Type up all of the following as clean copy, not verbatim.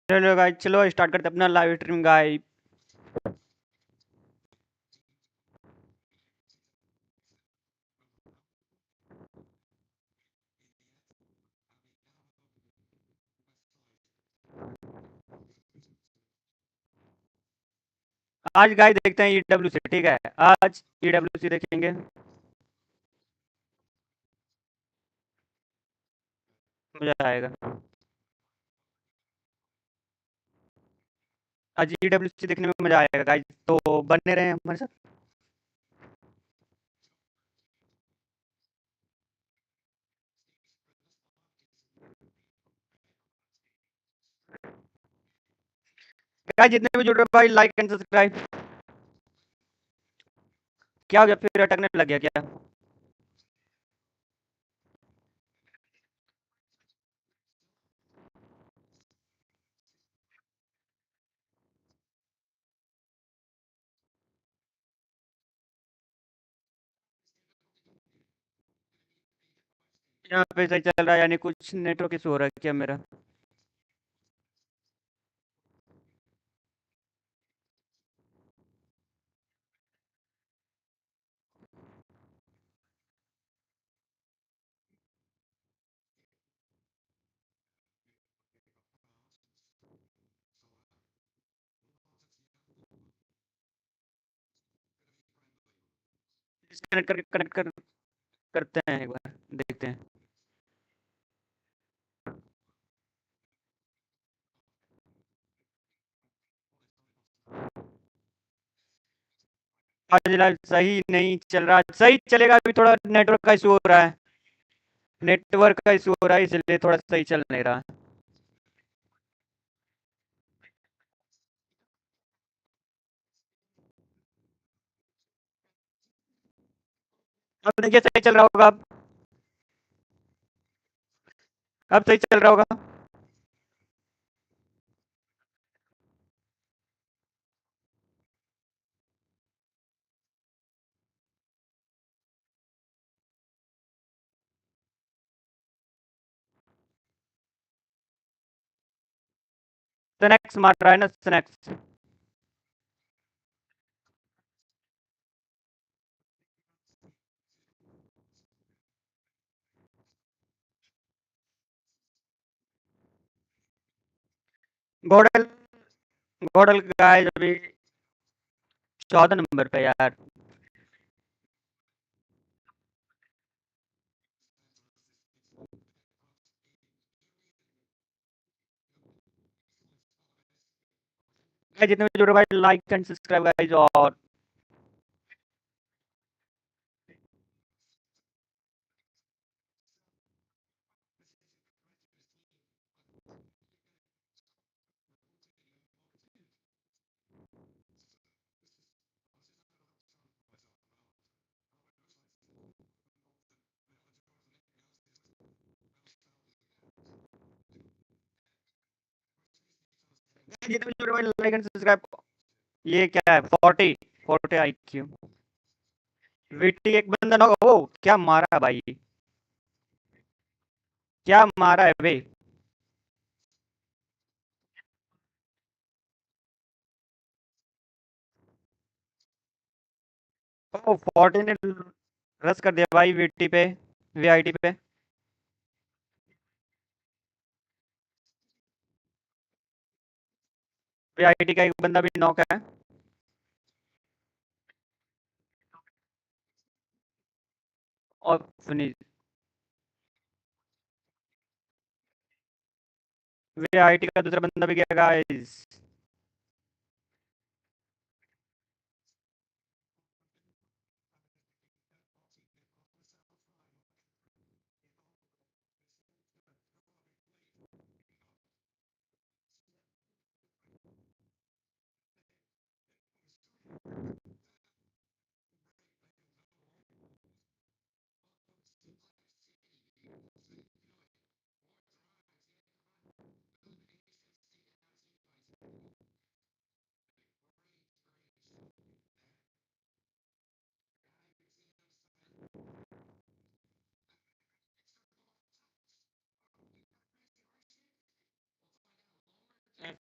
चलो गाइस, चलो स्टार्ट करते हैं अपना लाइव स्ट्रीम गाइस। आज गाइस देखते हैं ईडब्ल्यूसी, ठीक है। आज ईडब्ल्यूसी देखेंगे। मजा आएगा। आज ईडब्ल्यूसी देखने में मजा आएगा गाइस, तो बने रहे हमारे साथ। गाइस जितने भी जुड़ रहे हैं भाई, लाइक एंड सब्सक्राइब। क्या हो गया, फिर अटकने लग गया क्या? यहाँ पे सही चल रहा है, यानी कुछ नेटवर्क इशू हो रहा है क्या मेरा? डिस्कनेक्ट करके करते हैं एक बार, देखते हैं। आज लाइव सही नहीं चल रहा, सही चलेगा, अभी थोड़ा नेटवर्क का इशू हो रहा है। नेटवर्क का इशू हो रहा है, इसलिए थोड़ा सही चल नहीं रहा। अब देखिए सही चल रहा होगा। अब सही चल रहा होगा। स्नैक्स मार रहा है ना, स्नैक्स। घोड़ल घोड़ल गाइस अभी 14 नंबर पे यार। गाइस जितने भी जुड़े भाई, लाइक एंड सब्सक्राइब गाइस। और गाइस जितने भी जुड़े भाई, लाइक एंड सब्सक्राइब। ये क्या है? 40 आईक्यू। वीटी एक बंदा ना, ओ क्या मारा भाई, क्या मारा है बे। ओ 40 ने रस कर दिया भाई वीटी पे, वीआईटी पे। वीआईटी का एक बंदा भी नॉक है। और फिनिश। वीआईटी का दूसरा बंदा भी गया गाइस।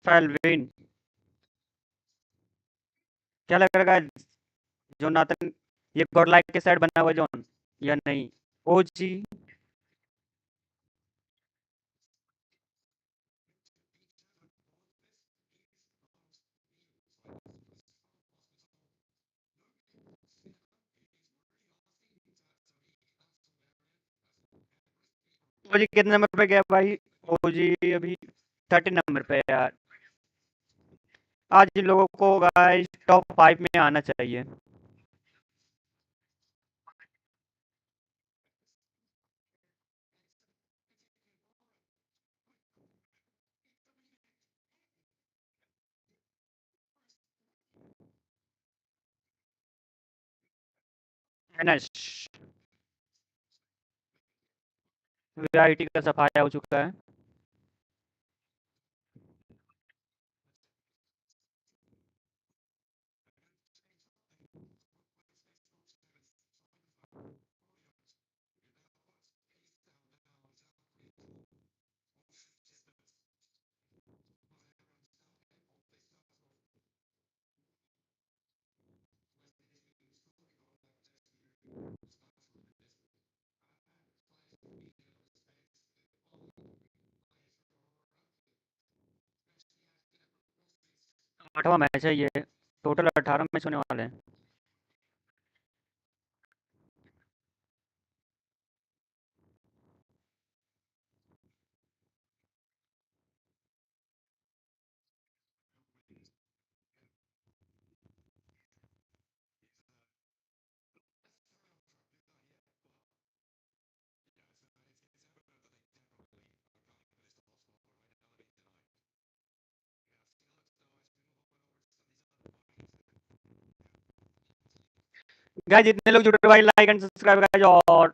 फेल्विन। क्या लग रहा है? जोनाथन, ये गॉडलाइक के साइड बना हुआ जॉन, या नहीं? ओजी। ओजी कितने नंबर पे गया भाई? ओजी अभी 30 नंबर पे है यार। आज इन लोगों को गाइस टॉप 5 में आना चाहिए। एनएस वीआईटी का सफाया हो चुका है। आठवां मैच है ये। टोटल 18 मैच होने वाले हैं। गाइस जितने लोग जुड़े भाई लाइक एंड सब्सक्राइब गाइस, और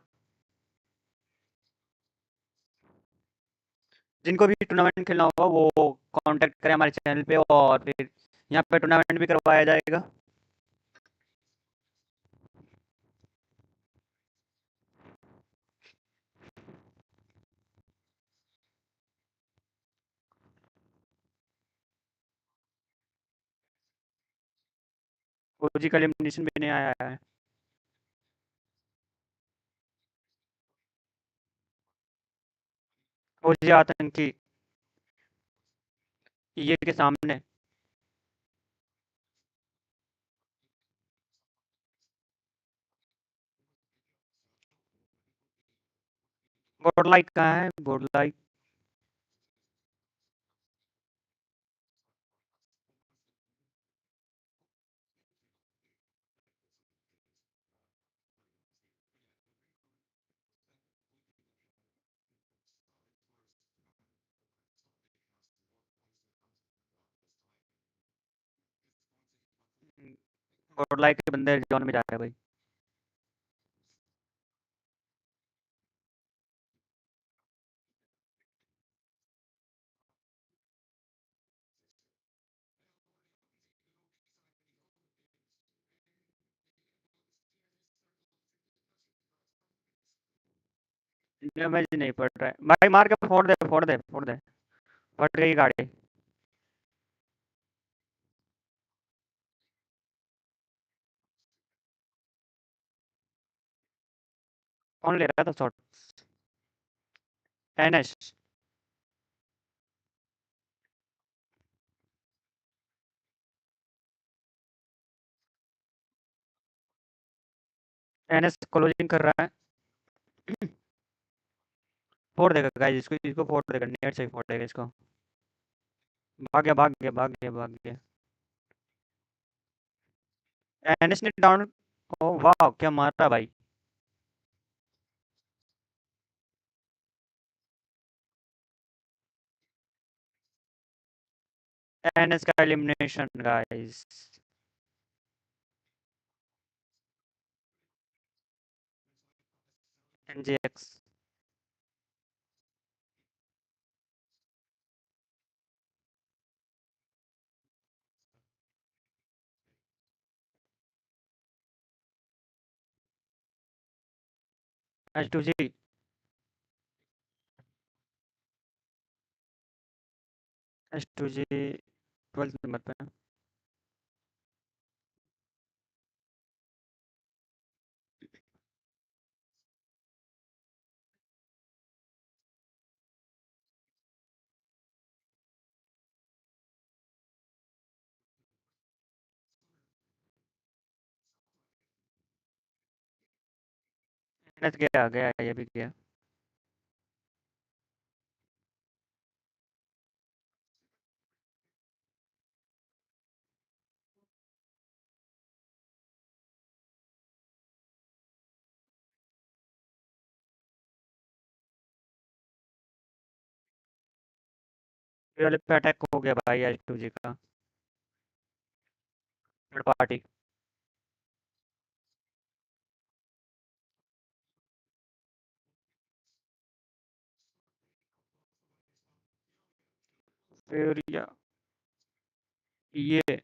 जिनको भी टूर्नामेंट खेलना होगा वो कांटेक्ट करें हमारे चैनल पे, और फिर यहाँ पे टूर्नामेंट भी करवाया जाएगा। ओजी का एलिमिनेशन भी नहीं आया है। ओजी आतंकी ये के सामने। गॉड लाइक कहाँ है? God like. गॉड लाइक के बंदे जोन में जा रहे हैं भाई। डैमेज नहीं पड़ रहा है भाई, मार के फोड़ दे फोड़ दे फोड़ दे। फट गई गाड़ी। कौन ले रहा था शॉट? एनएस। एनएस क्लोजिंग कर रहा है। फोड़ देगा गाइस, इसको इसको फोड़ देगा, नेट से ही फोड़ देगा इसको। भाग गया भाग गया भाग गया भाग गया। एनएस ने डाउन। ओ वाह क्या मारा भाई। एनएस का एलिमिनेशन गाइस। एनजेएक्स। एच2जी। S to G 12th number पे। एनएस गया गया, ये भी गया। ये वाले पे अटैक हो गया भाई एस टू जी का। Third party. फिर ये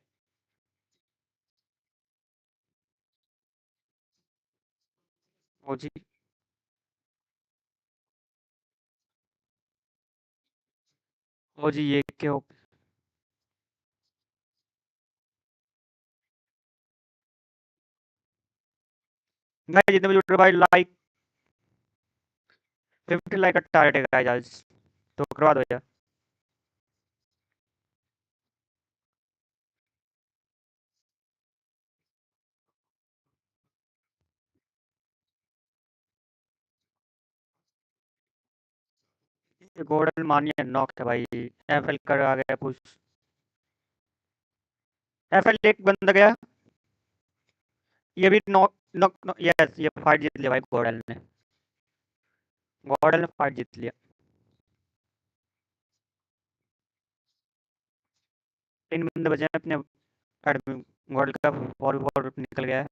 ओजी। ओजी ये क्यों? भाई जितने भी जुड़ रहे भाई, लाइक 50 लाइक का टारगेट है गाइस आज, तो करवा दो यार। ये गोल्डन मानिए नॉक है भाई। एफएल कर आ गया पुश। एफएल एक बंदा गया। ये भी नॉक नॉक यस, ये फाइट जीत लिया भाई गोल्डन ने। गोल्डन ने फाइट जीत लिया। 3 बंदे बचे हैं अपने एडमिन। गोल्ड का 4v4 निकल गया है।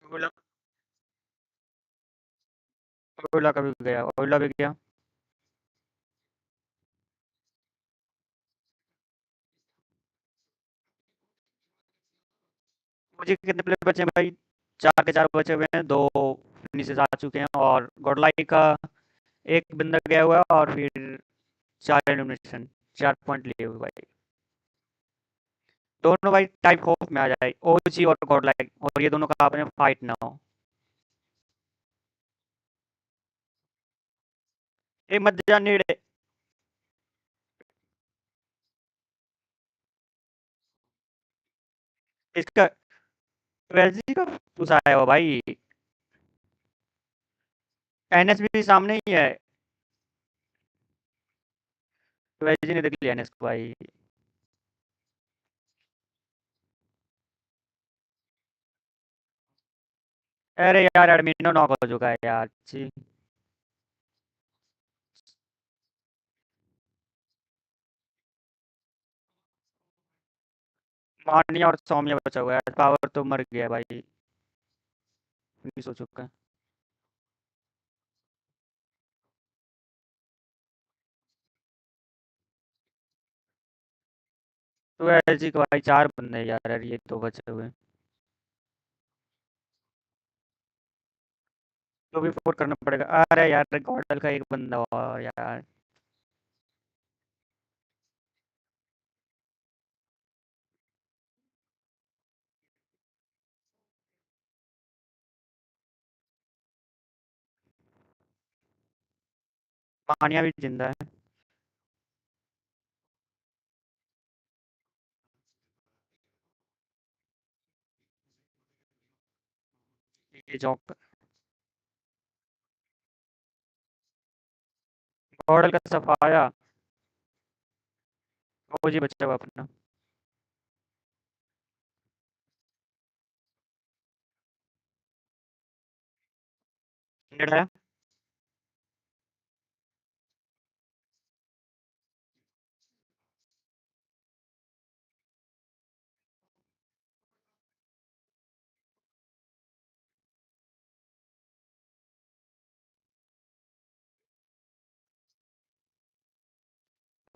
ओला। ओला का भी गया, ओला भी गया। मुझे कितने प्लेयर बचे हैं भाई? 4 के 4 बचे हुए हैं, 2 फिनिशेस आ चुके हैं और गॉडलाइक का एक बंदा गया हुआ है और फिर 4 एलिमिनेशन, 4 पॉइंट लिए हुए भाई। दोनों भाई टाइप ऑफ में आ जाए, ओजी और गॉडलाइक, और ये दोनों का आपस में फाइट ना हो। ए मत जा नेड़े। इसका वेलजी का घुसा है वो भाई। एनएस भी सामने ही है। वेलजी ने देख लिया एनएस को भाई। अरे यार एडमिनो नॉक हो चुका है यार जी। मानिया और सौम्य बचा हुआ है, पावर तो मर गया भाई। फिनिश हो चुका है। तो एलजी का भाई 4 बंदे हैं यार, ये तो बचे हुए हैं। तो भी फोर करना पड़ेगा। अरे यार गॉडल का एक बंदा हुआ यार। मानिया भी जिंदा है। ये जॉक गॉडल का सफाया। ओजी बचा हुआ अपना। नेट आया।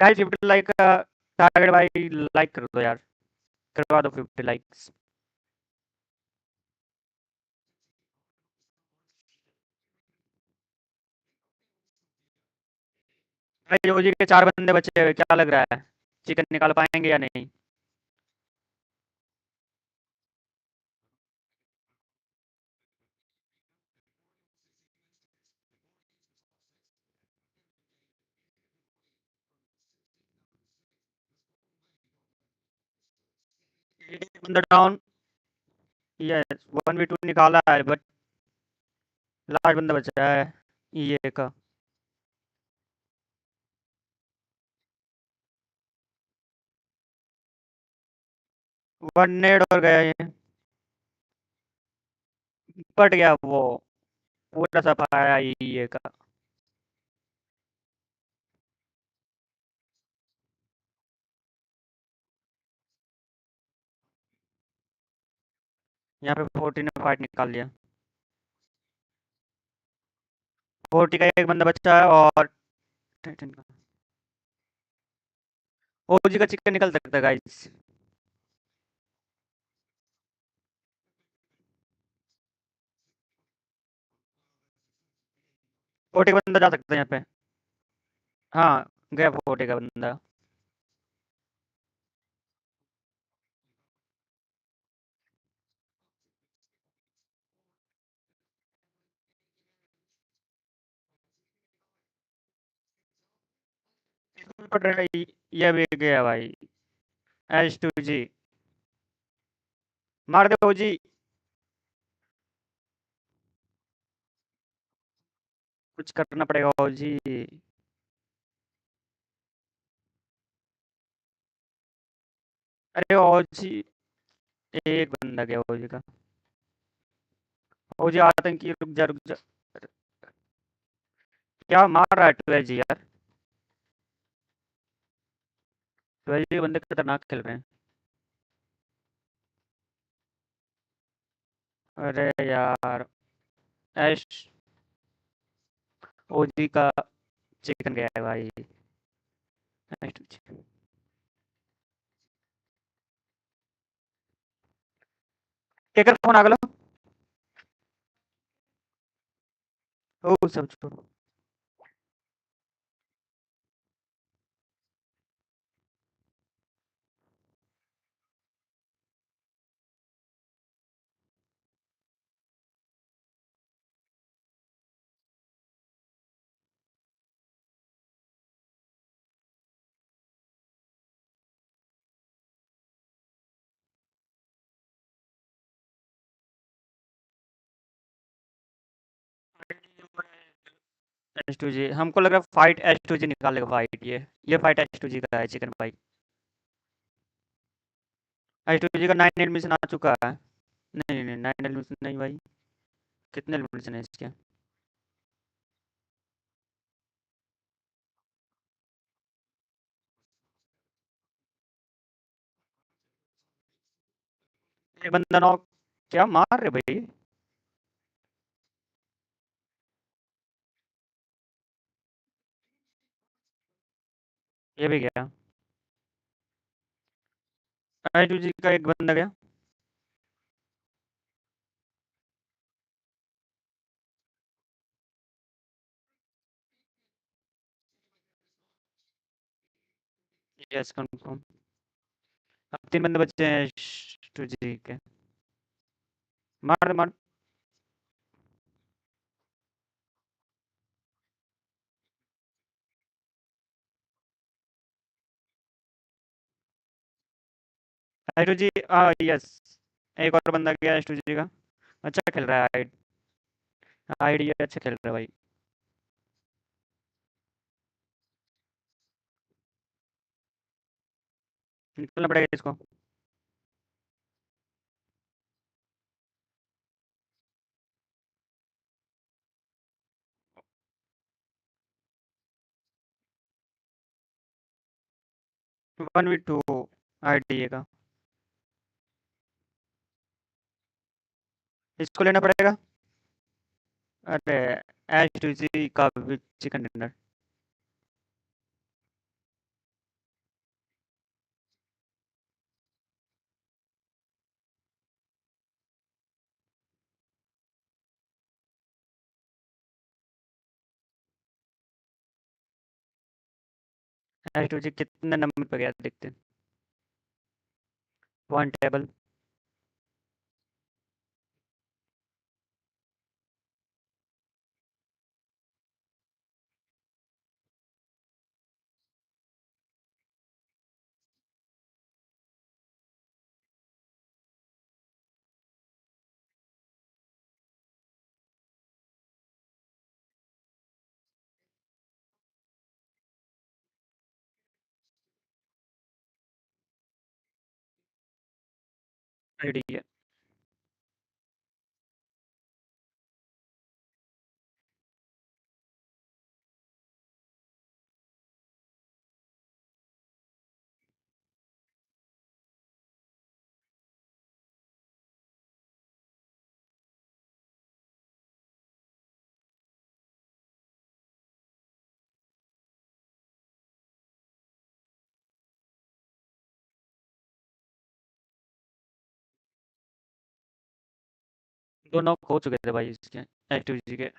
गाइस 50 लाइक का टारगेट भाई, लाइक कर दो यार, करवा दो 50 लाइक्स। भाई ओजी के 4 बंदे बचे हुए, क्या लग रहा है? चिकन निकाल पाएँगे या नहीं? एक बंदा डाउन। यस, 1v2 निकाला है बट लास्ट बंदा बचा है ये का। वन नेड और गया ये, पट गया वो, पूरा सफाया ये का। यहाँ पे 40 ने फाइट निकाल लिया। 40 का एक बंदा बचा है और 10 का। ओजी का चिकन निकल सकता है गाइस। 40 का बंदा जा सकता है यहाँ पे। हाँ, गया 40 का बंदा। पट रहा है, ये भी गया भाई। एच टू जी, मार दे ओजी। कुछ करना पड़ेगा ओजी। अरे ओजी, एक बंदा गया ओजी का। ओजी आतंकी, रुक जा रुक जा। क्या मार रहा है 12 जी यार। 12 जी बंदे खतरनाक खेल रहे हैं। अरे यार, ऐश, ओजी का चिकन गया है भाई। ऐश। केकर फोन आ गलो। ओ सब छोड़ो। एच टू जी, हमको लग रहा है फाइट एच टू जी निकालेगा फाइट ये फाइट एच टू जी का है चिकन भाई। एच टू जी का 9 एडमिशन आ चुका है। नहीं नहीं 9 एडमिशन नहीं भाई। कितने एडमिशन है इसके? एक बंदा नॉक। क्या मार रहे भाई? ये भी गया। एच टू जी का एक बंदा गया। Yes confirm. अब 3 बंदे बचे हैं एच टू जी के। मार दे मार। H to ji, yes. एक और बंदा गया एच टू जी का। अच्छा खेल रहा है। आईडी अच्छा खेल रहा है भाई। निकलना पड़ेगा इसको। 1v2 आईडी का। इसको लेना पड़ेगा। अरे एच टू जी का चिकन डिनर। एच टू जी कितने नंबर पे गया देखते हैं। Point table. आईडी है। दो नॉक हो चुके थे भाई इसके, एच टू जी के।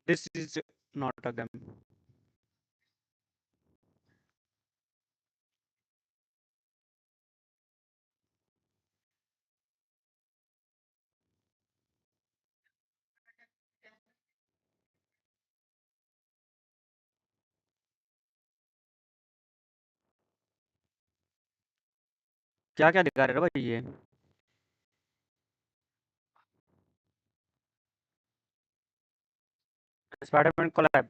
This is not a game. क्या क्या दिखा रहे हो भाई ये? Spiderman collab.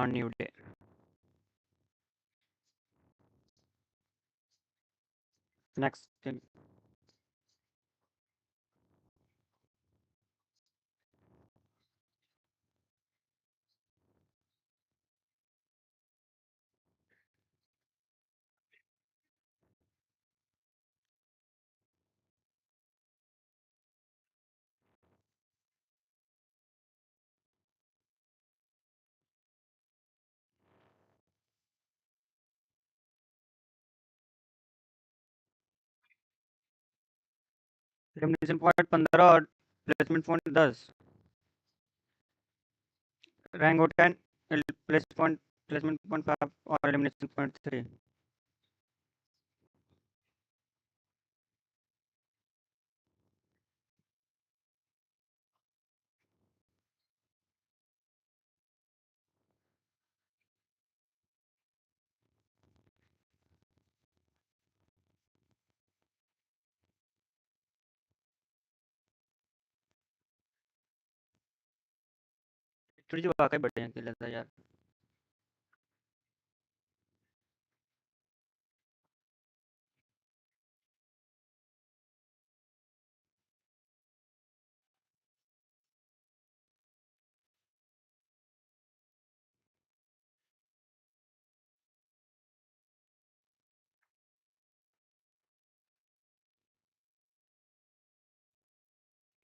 On new day. Next. Elimination point 15 और प्लेसमेंट पॉइंट 10। रैंक हो 10, प्लेसमेंट पॉइंट 5 और एलिमिनेशन पॉइंट 3। थोड़ी सी वाकई बढ़िया खेला था यार।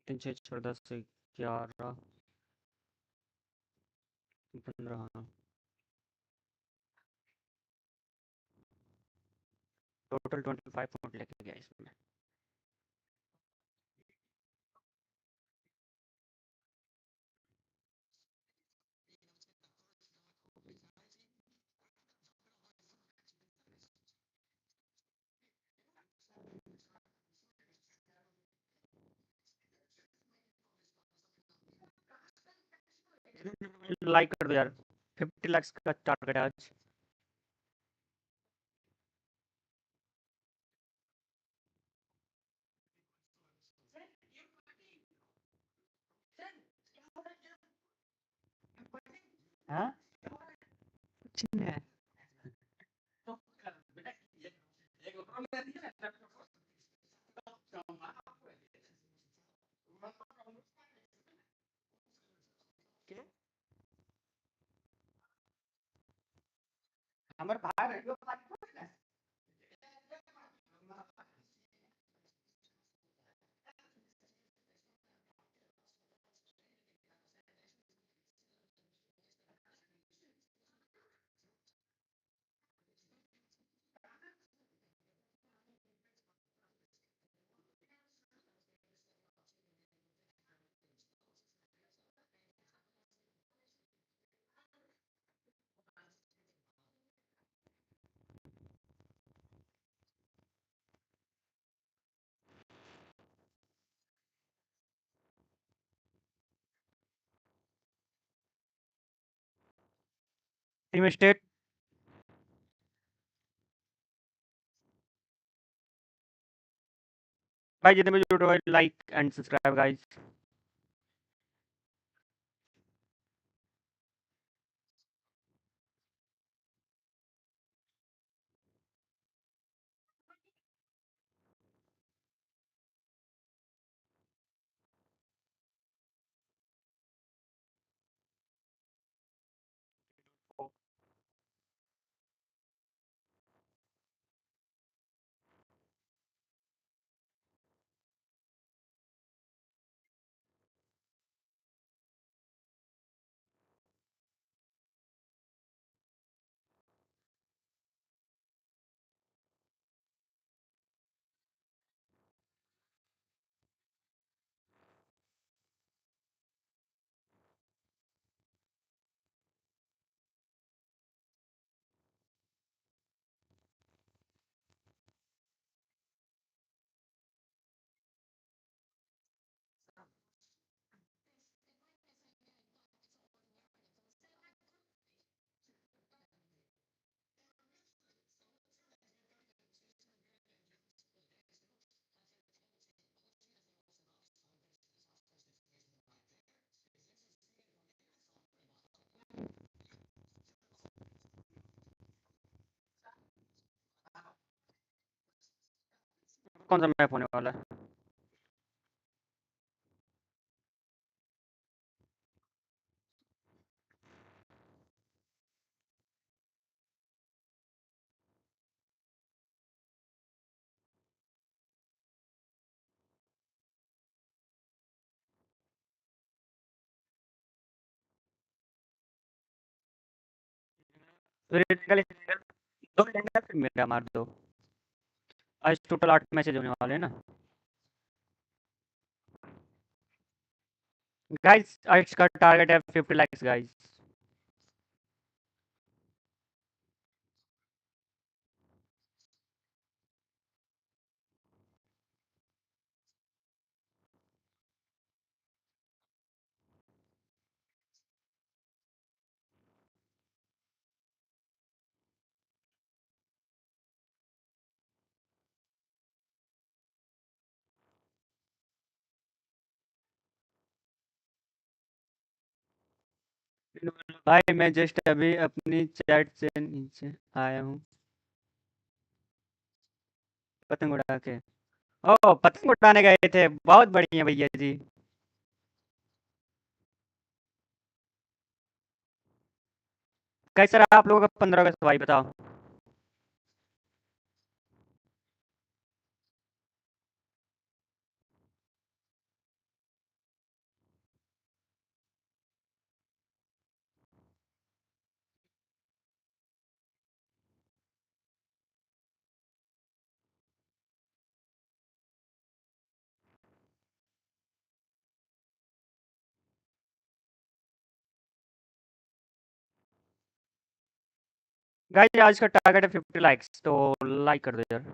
3 6 14 से 11 15। हाँ, टोटल 25 पॉइंट लेके गया इसमें। लाइक कर दो यार। 50 लाख का टारगेट है आज। हाँ, कुछ नहीं है। हमारे बाहर है। Team state. भाई जितने भी जुड़े हुए लाइक एंड सब्सक्राइब गाइस। कौन सा मैप होने वाला है? फिर एंगल एंगल 2 एंगल फिर मेरा मार दो। आज टोटल 8 मैचेज़ होने वाले हैं ना? गाइस आज का टारगेट है 50 लाइक्स गाइस। भाई मैं जस्ट अभी अपनी चैट से नीचे आया हूँ पतंग उड़ा के। ओह! पतंग उड़ाने गए थे, बहुत बढ़िया भैया जी। कैसा रहा आप लोगों का 15 अगस्त भाई बताओ? गाइस आज का टारगेट है 50 लाइक्स तो लाइक कर दो यार।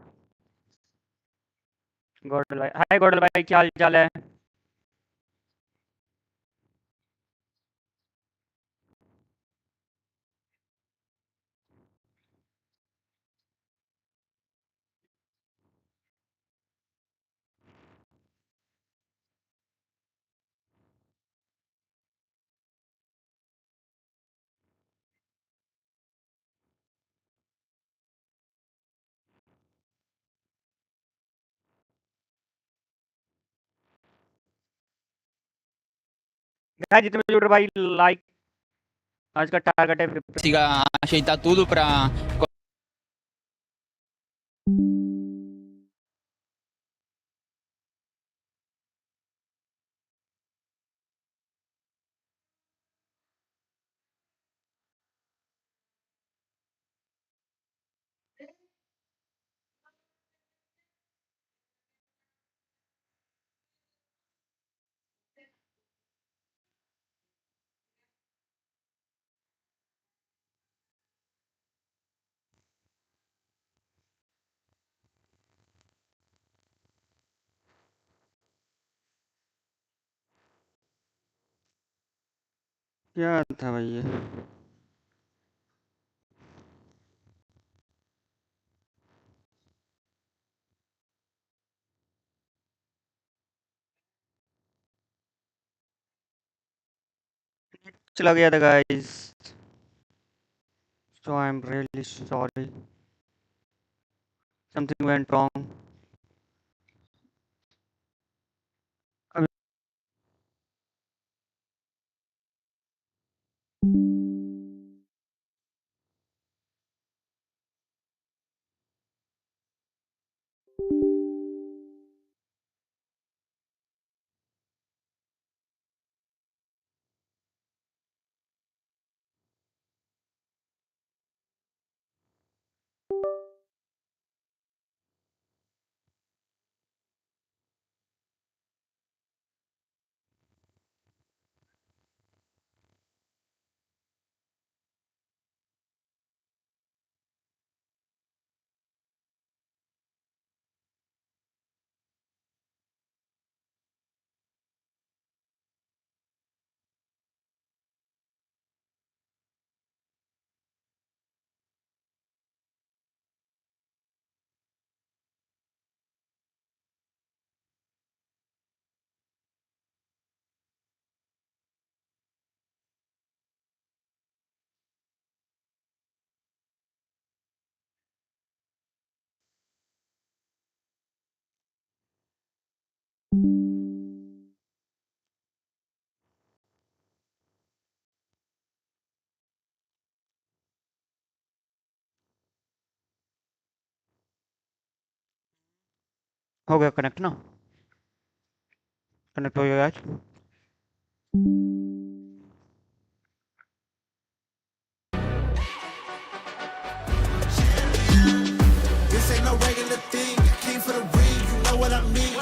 गॉडल भाई हाय गॉडल भाई क्या हाल चाल है? गाइस जितने भी जुड़ रहे भाई लाइक आज का टारगेट है 50। Siga ajeitar tudo para क्या था भाई ये? चला गया था guys. So I'm really sorry. Something went wrong. हो गया कनेक्ट ना, कनेक्ट हो गया आज। This ain't no regular thing. I came for the ring, you know what I mean.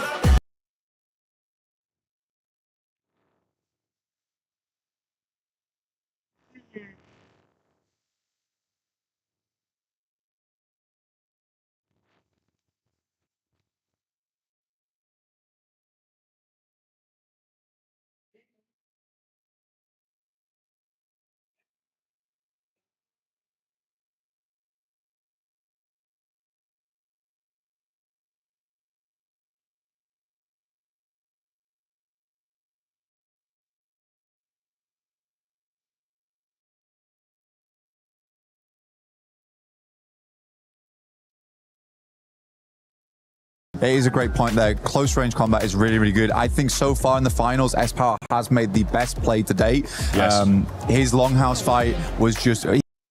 It is a great point there. Close range combat is really, really good. I think so far in the finals, S-Power has made the best play to date. Yes. His Longhouse fight was just,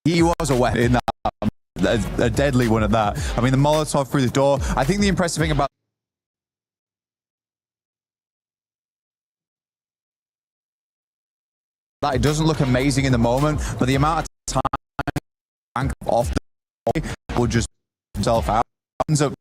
he was a weapon in that, a deadly one at that. I mean, the Molotov through the door. I think the impressive thing about that, it doesn't look amazing in the moment, but the amount of time off the will just himself out. Ends up,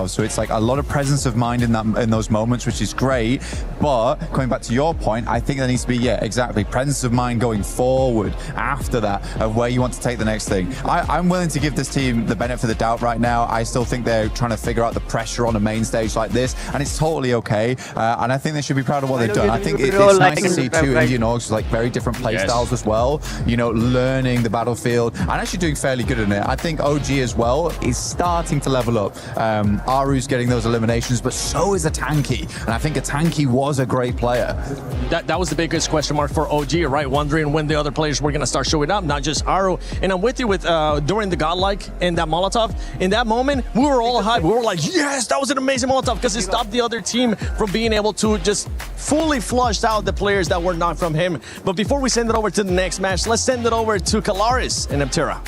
so it's like a lot of presence of mind in those moments, which is great. But coming back to your point, I think there needs to be, yeah, exactly, presence of mind going forward after that of where you want to take the next thing. I'm willing to give this team the benefit of the doubt right now. I still think they're trying to figure out the pressure on a main stage like this, and it's totally okay. And I think they should be proud of what they've done. I think it's nice to see two Indian orgs, like very different play styles as well, you know, learning the battlefield and actually doing fairly good in it. I think OG as well is starting to level up. Aru's getting those eliminations, but so is a Tanky, and I think a Tanky was a great player. That was the biggest question mark for OG, right? Wondering when the other players were going to start showing up, not just Aru. And I'm with you with during the Godlike and that Molotov. In that moment, we were all hyped. We were like, yes, that was an amazing Molotov, because it stopped the other team from being able to just fully flush out the players that were not from him. But before we send it over to the next match, let's send it over to Kalaris and Neptira.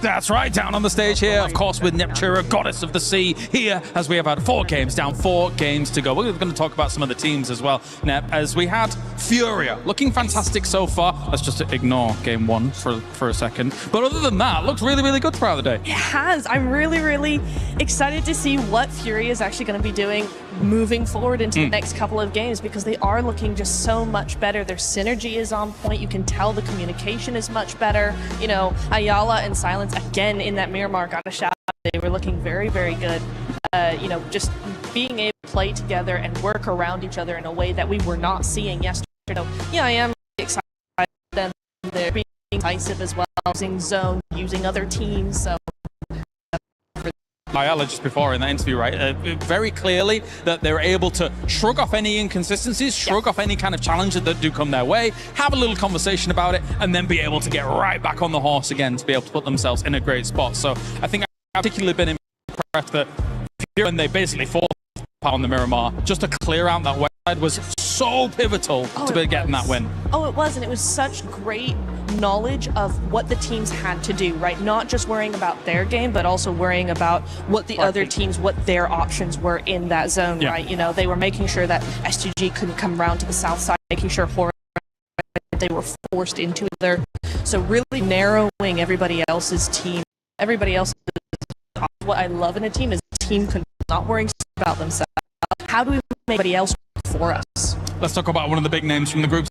That's right, down on the stage here, of course, with Neptira, Goddess of the Sea, here, as we have had 4 games down, 4 games to go. We're going to talk about some of the teams as well, Nep, as we had Furia, looking fantastic so far. Let's just ignore game 1 for a second. But other than that, looks really, really good throughout the day. It has. I'm really, really excited to see what Furia is actually going to be doing moving forward into the next couple of games, because they are looking just so much better. Their synergy is on point. You can tell the communication is much better. You know, Ayala and Silence, again, in that Miramar, got a shout out. They were looking very, very good. You know, just being able to play together and work around each other in a way that we were not seeing yesterday. So, yeah, I am excited by them. They're being decisive as well, using zone, using other teams. So Ayala just before in that interview, right, very clearly that they're able to shrug off any inconsistencies, shrug off any kind of challenges that do come their way, have a little conversation about it, and then be able to get right back on the horse again to be able to put themselves in a great spot. So I think I've particularly been impressed that when they basically forced on the Miramar, just to clear out that west side was so pivotal to be getting that win. Oh, it was, and it was such great knowledge of what the teams had to do, right? Not just worrying about their game, but also worrying about what the other teams, what their options were in that zone, right? You know, they were making sure that S2G couldn't come around to the south side, making sure they were forced into there. So really narrowing everybody else's team. Everybody else, what I love in a team is team not worrying about themselves. How do we make everybody else work for us? Let's talk about one of the big names from the group.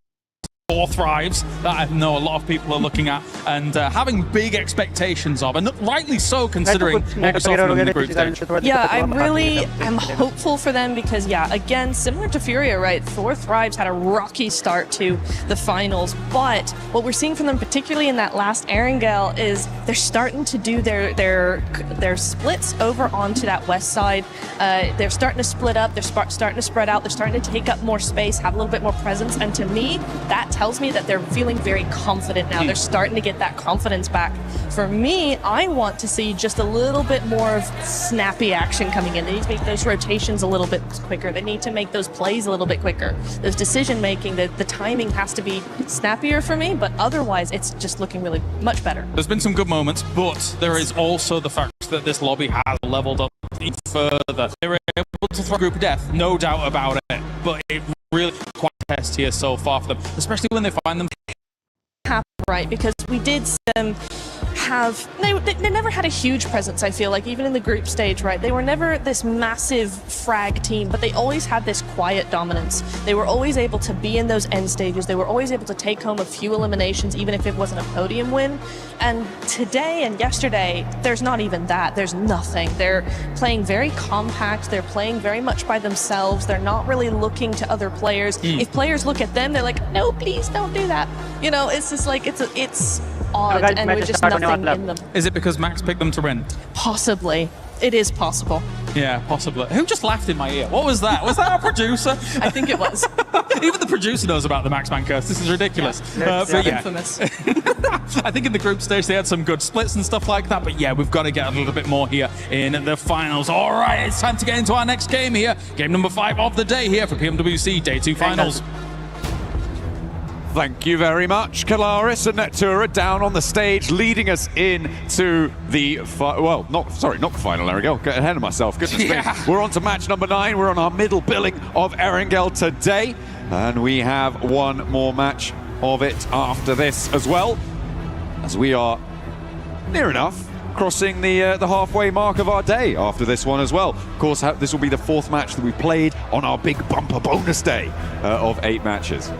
4 Thrives that I know a lot of people are looking at and having big expectations of, and rightly so considering what we saw from them in the group stage. Yeah, I'm hopeful for them because, yeah, again, similar to Furia, right? 4 Thrives had a rocky start to the finals, but what we're seeing from them, particularly in that last Erangel, is they're starting to do their splits over onto that west side. They're starting to split up, they're starting to spread out, they're starting to take up more space, have a little bit more presence, and to me, that tells me that they're feeling very confident now. They're starting to get that confidence back. For me, I want to see just a little bit more of snappy action coming in. They need to make those rotations a little bit quicker. They need to make those plays a little bit quicker. Those decision making, the timing has to be snappier for me, but otherwise it's just looking really much better. There's been some good moments, but there is also the fact that this lobby has leveled up even further. They were able to throw a group of death, no doubt about it, but it really quite a test here so far for them, especially when they find them. Right, because we did see them have they never had a huge presence, I feel like, even in the group stage, right? They were never this massive frag team, but they always had this quiet dominance. They were always able to be in those end stages. They were always able to take home a few eliminations, even if it wasn't a podium win. And today and yesterday, there's not even that. There's nothing. They're playing very compact. They're playing very much by themselves. They're not really looking to other players. If players look at them, they're like, no, please don't do that. You know, it's just like, it's odd, and we're just nothing in them. Is it because Max picked them to win? Possibly. It is possible. Yeah, possibly. Who just laughed in my ear? What was that? Was that our producer? I think it was. Even the producer knows about the Max Man curse. This is ridiculous. Yeah. But yeah. Infamous. I think in the group stage they had some good splits and stuff like that, but yeah, we've got to get a little bit more here in the finals. All right, it's time to get into our next game here. Game number 5 of the day here for PMWC Day 2 Finals. Thank you very much, Kalaris and Netura down on the stage, leading us into the not the final, Erangel. Get ahead of myself. Goodness me. We're on to match number 9. We're on our middle billing of Erangel today, and we have one more match of it after this as well, as we are near enough crossing the halfway mark of our day after this one as well. Of course, this will be the 4th match that we played on our big bumper bonus day of 8 matches.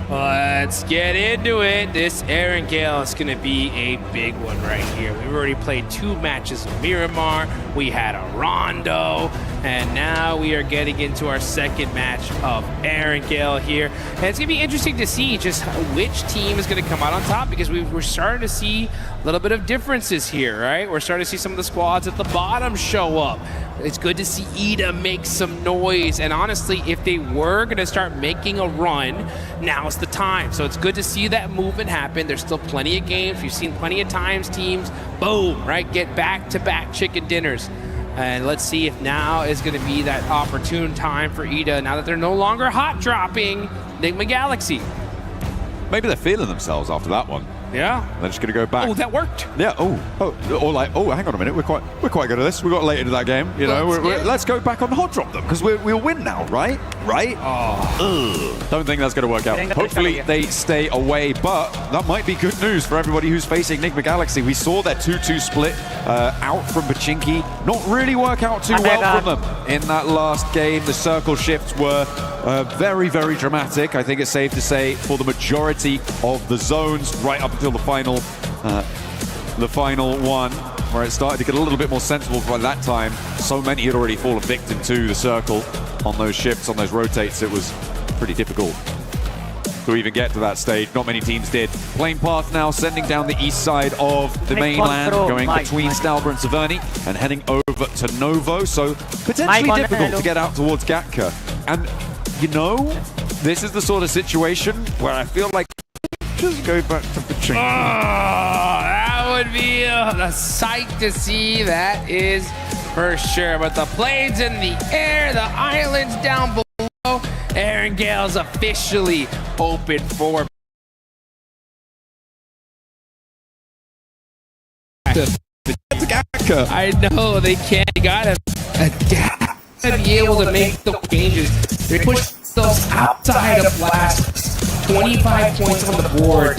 Let's get into it. This Erangel is going to be a big one right here. We've already played 2 matches of Miramar. We had a Rondo, and now we are getting into our 2nd match of Erangel here. And it's going to be interesting to see just which team is going to come out on top, because we're starting to see a little bit of differences here, right? We're starting to see some of the squads at the bottom show up. It's good to see Ida make some noise, and honestly, if they were going to start making a run, now's the time. So it's good to see that movement happen. There's still plenty of games. We've seen plenty of times teams, boom, right, get back-to-back chicken dinners. And let's see if now is going to be that opportune time for Ida, now that they're no longer hot dropping Enigma Galaxy. Maybe they're feeling themselves after that one. Yeah. They're just going to go back. Oh, that worked. Yeah. Or like, hang on a minute. We're quite good at this. We got late into that game. You know, let's go back on hot drop them, because we'll win now, right? Right? Don't think that's going to work out. Hopefully they stay away, but that might be good news for everybody who's facing Enigma Galaxy. We saw their 2-2 split out from Pachinki not really work out too well from them in that last game. The circle shifts were very, very dramatic. I think it's safe to say for the majority of the zones right up until the final one, where it started to get a little bit more sensible by that time. So many had already fallen victim to the circle on those shifts, on those rotates. It was pretty difficult to even get to that stage. Not many teams did. Plane path now sending down the east side of the mainland, going between Stalber and Severny and heading over to Novo. So potentially difficult to get out towards Gatka. And you know, this is the sort of situation where I feel like just go back to Pachinki. Oh, that would be a sight to see, that is for sure. But the plane's in the air, the island's down below. Erangel's officially open for I know they can't. They gotta adapt and be able to make the changes. They push themselves outside of last 25 points on the board.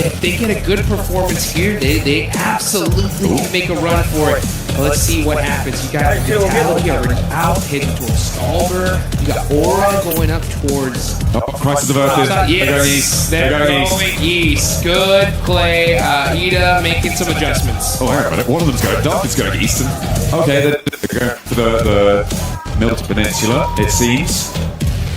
If they get a good performance here, they absolutely can make a run for it. Let's see what happens. You got Vitality already out, heading towards Stalber. You got Aura going up towards... Crisis averted. Yes, they're going east. Good play. Ida making some adjustments. Oh, hang on a minute. One of them's going dark, it's going east. Okay, they're going for the Milton Peninsula, it seems.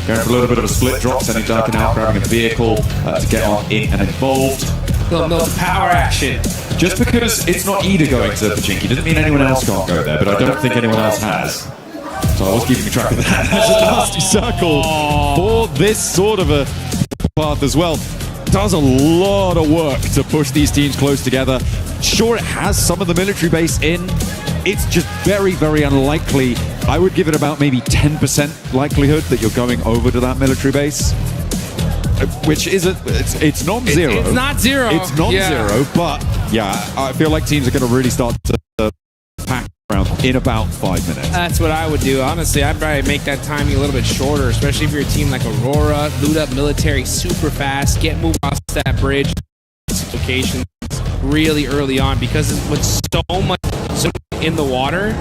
Going for a little bit of a split drop, sending Darkin out, grabbing a vehicle to get on in and involved. Little power action. Just because it's not Ida going to Pachinki doesn't mean anyone else can't go there, but I don't think anyone else has. So I was keeping track of that. There's a nasty circle for this sort of a path as well. Does a lot of work to push these teams close together. Sure, it has some of the military base in. It's just very, very unlikely. I would give it about maybe 10% likelihood that you're going over to that military base. Which isn't, it's non-zero. It's not zero. It's non-zero, but yeah, I feel like teams are going to really start to pack round in about 5 minutes. That's what I would do. Honestly, I'd probably make that timing a little bit shorter, especially if you're a team like Aurora. Loot up military super fast, get moved across that bridge location really early on, because with so much in the water,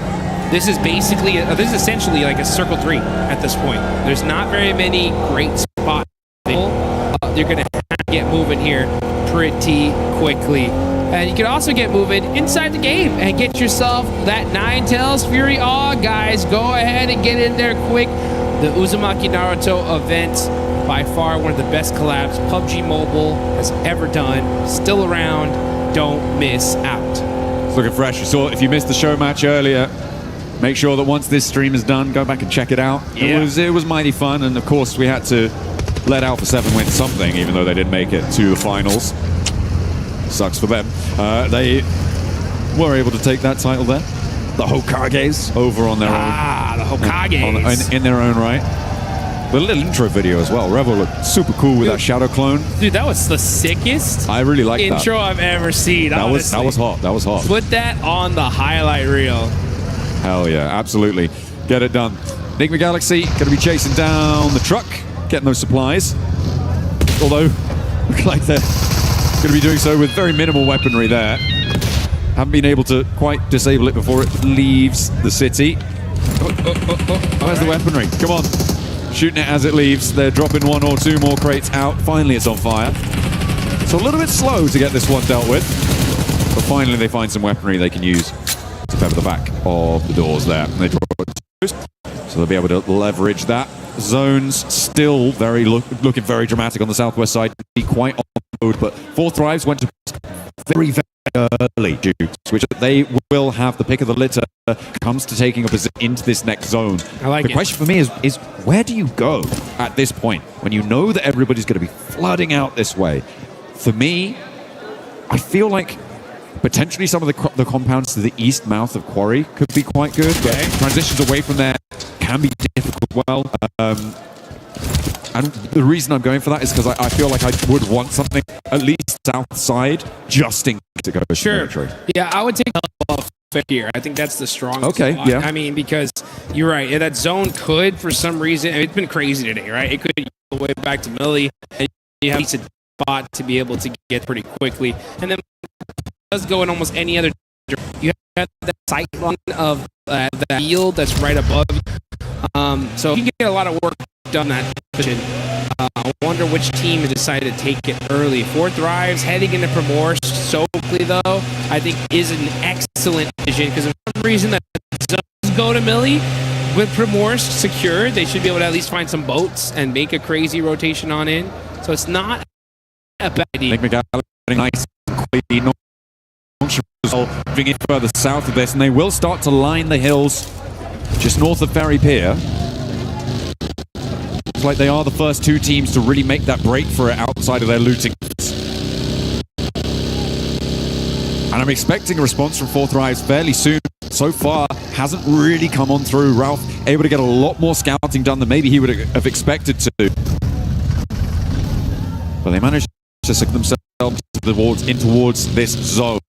this is basically, this is essentially like a circle 3 at this point. There's not very many great spots. You're going to have to get moving here pretty quickly. And you can also get moving inside the game and get yourself that Ninetales Fury Awe, guys. Go ahead and get in there quick. The Uzumaki Naruto event, by far one of the best collabs PUBG Mobile has ever done. Still around. Don't miss out. It's looking fresh. You saw, if you missed the show match earlier, make sure that once this stream is done, go back and check it out. Yeah. It was mighty fun, and of course we had to let Alpha 7 win something, even though they didn't make it to the finals. Sucks for them. They were able to take that title there. The Hokages over on their own. The Hokages. In their own right. The little intro video as well. Revel looked super cool with that shadow clone. Dude, that was the sickest I really liked that. intro I've ever seen. That was hot. That was hot. Put that on the highlight reel. Hell yeah, absolutely. Get it done. Enigma Galaxy going to be chasing down the truck, getting those supplies. Although, look like they're going to be doing so with very minimal weaponry there. Haven't been able to quite disable it before it leaves the city. Where's the weaponry? Come on. Shooting it as it leaves. They're dropping 1 or 2 more crates out. Finally, it's on fire. So a little bit slow to get this one dealt with. But finally, they find some weaponry they can use to pepper the back of the doors there. And they drop it. So they'll be able to leverage that. Zones still looking very dramatic on the southwest side. Be quite on the road, but 4 Thrives went to very early, which they will have the pick of the litter comes to taking a position into this next zone. I like the question for me is where do you go at this point when you know that everybody's going to be flooding out this way? For me, I feel like potentially some of the compounds to the east mouth of Quarry could be quite good. Okay. Transitions away from there can be difficult. Well, and the reason I'm going for that is because I feel like I would want something at least south side just in case to go to military. Yeah, I would take above here. I think that's the strongest spot. Yeah. I mean, because you're right. That zone could, for some reason, it's been crazy today, right? It could go all the way back to Millie, and you have a spot to be able to get pretty quickly. And then it does go in almost any other direction. You have that sight line of that field that's right above you. So you can get a lot of work done that position. I wonder which team has decided to take it early. 4 Thrives heading into Primorsk so quickly, though, I think is an excellent decision, because for some reason that zones go to Millie with Primorsk secured, they should be able to at least find some boats and make a crazy rotation on in. So it's not a bad idea. Nice and clean. Moving in further south of this, and they will start to line the hills just north of Ferry Pier. It's like they are the first 2 teams to really make that break for it outside of their looting. And I'm expecting a response from 4 Thrives fairly soon. So far, hasn't really come on through. Ralph able to get a lot more scouting done than maybe he would have expected to. But they managed to stick themselves towards this zone,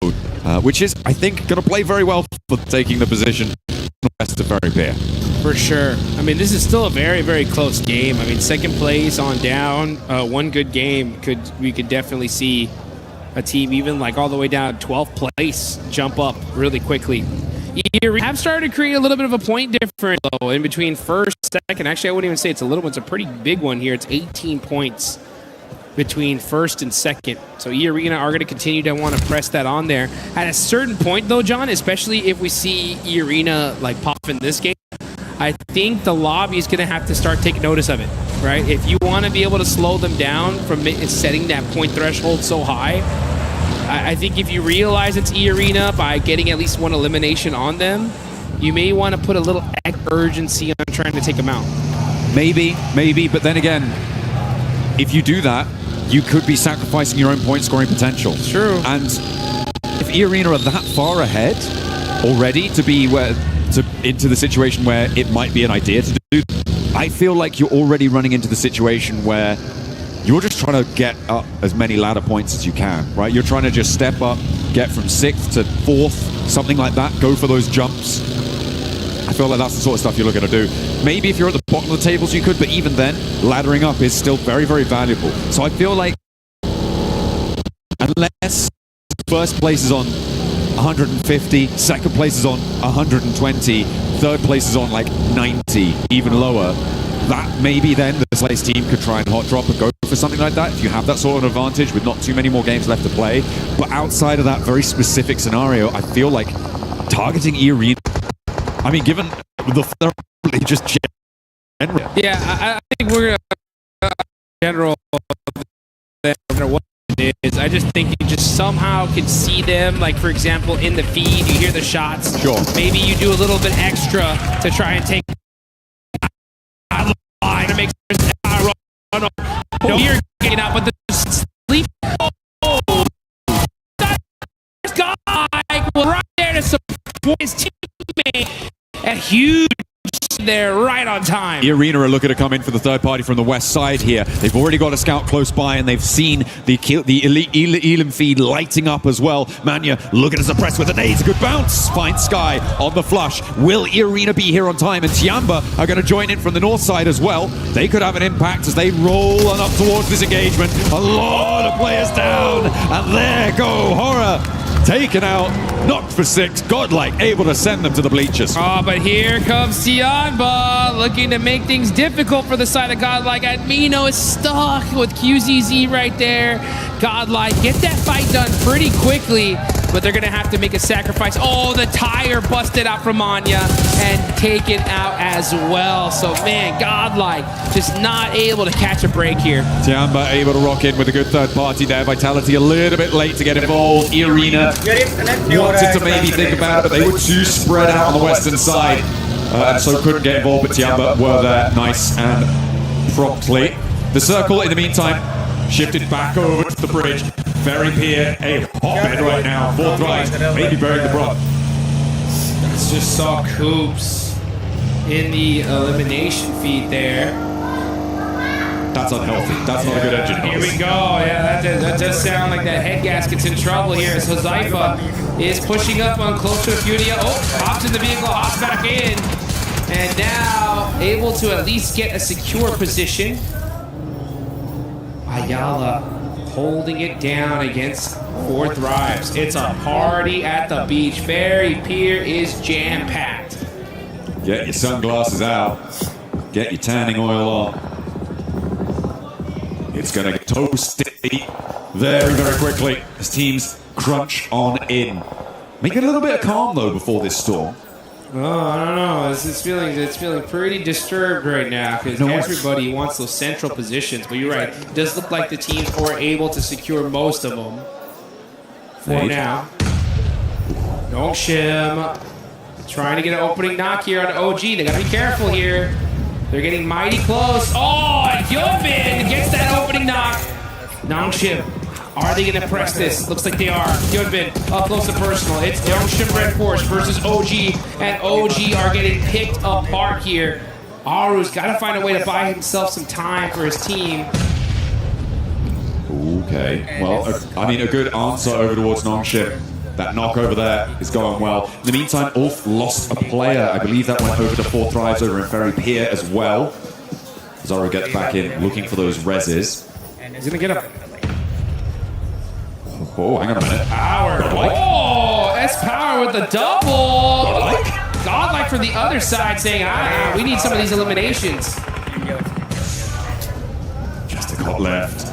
which is, I think, going to play very well for taking the position west of Ferry Pier. For sure. I mean, this is still a very, very close game. I mean, second place on down, one good game, we could definitely see a team even like all the way down 12th place jump up really quickly. We have started to create a little bit of a point difference, though, in between first, second. Actually, I wouldn't even say it's a little one. It's a pretty big one here. It's 18 points between first and second. So E-Arena are going to continue to want to press that on there. At a certain point, though, John, especially if we see E-Arena like pop in this game, I think the lobby is going to have to start taking notice of it, right? If you want to be able to slow them down from setting that point threshold so high, I think if you realize it's E-Arena by getting at least one elimination on them, you may want to put a little urgency on trying to take them out. Maybe, but then again, if you do that, you could be sacrificing your own point scoring potential. True. And if E-Arena are that far ahead already to be into the situation where it might be an idea to do, I feel like you're already running into the situation where you're just trying to get up as many ladder points as you can, right? You're trying to just step up, get from 6th to 4th, something like that, go for those jumps. I feel like that's the sort of stuff you're looking to do. Maybe if you're at the bottom of the tables you could, but even then, laddering up is still very, very valuable. So I feel like unless first place is on 150, second place is on 120, third place is on like 90, even lower, that maybe then the place team could try and hot drop and go for something like that if you have that sort of advantage with not too many more games left to play. But outside of that very specific scenario, I feel like targeting E-Arena, I mean, given the just general. Yeah, I think we're general what it is. I just think you just somehow can see them, like for example in the feed, you hear the shots. Sure. Maybe you do a little bit extra to try and take line to make sure no, you're getting out, but the sleep. Oh, that guy was right there to support his teammate. A huge there right on time. E-Arena are looking to come in for the third party from the west side here. They've already got a scout close by and they've seen the elite Elam feed lighting up as well. Manya looking to suppress with a nade. Good bounce. Finds Sky on the flush. Will E-Arena be here on time? And Tiamba are going to join in from the north side as well. They could have an impact as they roll on up towards this engagement. A lot of players down. And there go Horror. Taken out, knocked for 6, Godlike able to send them to the bleachers. Oh, but here comes Tiamba looking to make things difficult for the side of Godlike. Admino is stuck with QZZ right there. Godlike get that fight done pretty quickly, but they're gonna have to make a sacrifice. Oh, the tire busted out from Anya and taken out as well. So man, Godlike just not able to catch a break here. Tiamba able to rock in with a good third party there. Vitality a little bit late to get involved. E-Arena wanted to maybe think about it, but they were too spread out on the western side, and so couldn't get involved. But Tiamba were there nice and promptly. The circle, in the meantime, shifted back over to the bridge. Very Pier, a hotbed right now. 4th rise, maybe burying the Bron. That's just saw Coops in the elimination feed there. That's unhealthy. That's not a good engine. Here we go. Yeah, that does sound like that head gasket's in trouble here as Hozaifa is pushing up on close to Furia. Oh, hops in the vehicle, hops back in. And now able to at least get a secure position. Ayala holding it down against 4th Thrives. It's a party at the beach. Ferry Pier is jam-packed. Get your sunglasses out. Get your tanning oil on. It's going to get toasty very, very quickly as teams crunch on in. Make it a little bit of calm, though, before this storm. Oh, I don't know. It's feeling pretty disturbed right now because everybody wants those central positions. But you're right. It does look like the teams were able to secure most of them for now. Nongshim trying to get an opening knock here on OG. They got to be careful here. They're getting mighty close. Oh, and Hyunbin gets that opening knock. Nongshim, are they going to press this? Looks like they are. Hyunbin, up close and personal. It's Nongshim Red Force versus OG, and OG are getting picked apart here. Aru's got to find a way to buy himself some time for his team. Okay, well, I mean, a good answer over towards Nongshim. That knock over there is going well. In the meantime, Ulf lost a player. I believe that went over to 4th Thrives over in Ferry Pier as well. Zoro gets back in, looking for those reses. He's going to get him. Oh, hang on a minute. Power. Oh, S-Power with the double. Godlike from the other side saying, we need some of these eliminations. Just a cop left.